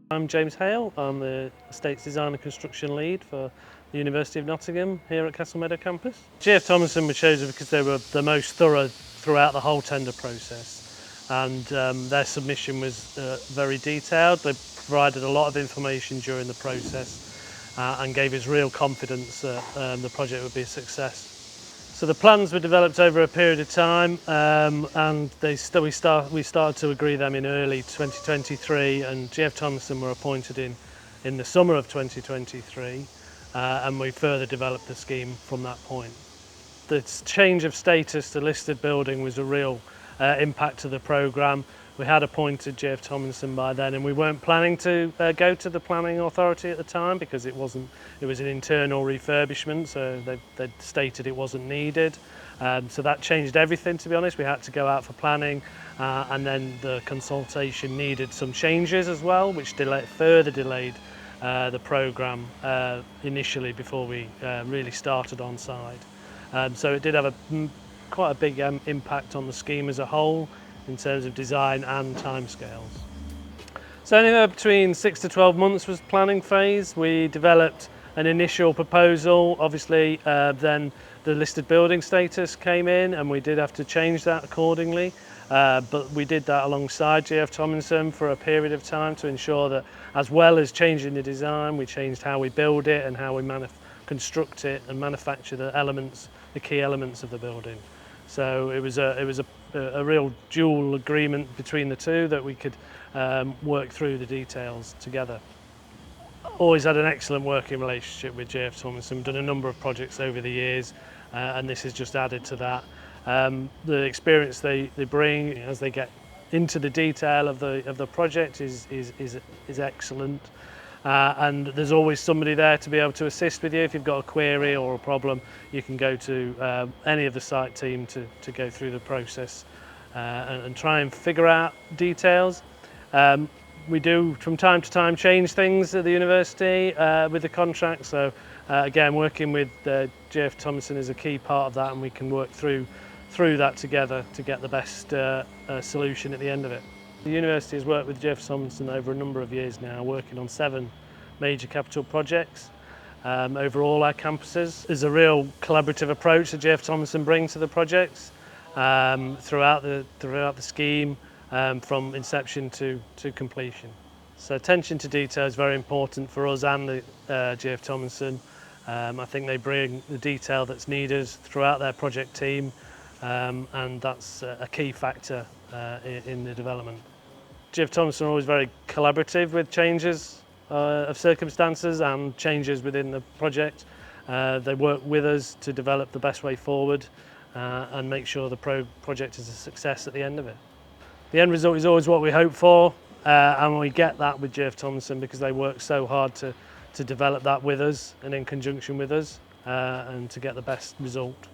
I'm James Hale. I'm the Estates Design and Construction Lead for the University of Nottingham here at Meadow campus. GF Tomlinson were chosen because they were the most thorough throughout the whole tender process, and their submission was very detailed. They provided a lot of information during the process and gave us real confidence that the project would be a success. So the plans were developed over a period of time, and we started to agree them in early 2023, and GF Tomlinson were appointed in the summer of 2023, and we further developed the scheme from that point. The change of status to listed building was a real impact to the programme. We had appointed GF Tomlinson by then, and we weren't planning to go to the planning authority at the time because it was an internal refurbishment, so they'd stated it wasn't needed. So that changed everything, to be honest. We had to go out for planning, and then the consultation needed some changes as well, which further delayed the programme initially before we really started on site. So it did have quite a big impact on the scheme as a whole in terms of design and timescales. So anywhere between 6 to 12 months was planning phase. We developed an initial proposal. Obviously, then the listed building status came in, and we did have to change that accordingly. But we did that alongside GF Tomlinson for a period of time to ensure that, as well as changing the design, we changed how we build it and how we construct it and manufacture the key elements of the building. So it was a real dual agreement between the two that we could work through the details together. Always had an excellent working relationship with GF Tomlinson. We've done a number of projects over the years, and this has just added to that. The experience they bring as they get into the detail of the project is excellent. And there's always somebody there to be able to assist with you. If you've got a query or a problem, you can go to any of the site team to go through the process and try and figure out details. We do from time to time change things at the university with the contract, so again, working with GF Tomlinson is a key part of that, and we can work through that together to get the best solution at the end of it. The university has worked with GF Tomlinson over a number of years now, working on 7 major capital projects over all our campuses. There's a real collaborative approach that GF Tomlinson brings to the projects throughout the scheme, from inception to completion. So attention to detail is very important for us and the GF Tomlinson. I think they bring the detail that's needed throughout their project team, and that's a key factor in the development. GF Tomlinson are always very collaborative with changes of circumstances and changes within the project. They work with us to develop the best way forward and make sure the project is a success at the end of it. The end result is always what we hope for, and we get that with GF Tomlinson because they work so hard to develop that with us and in conjunction with us and to get the best result.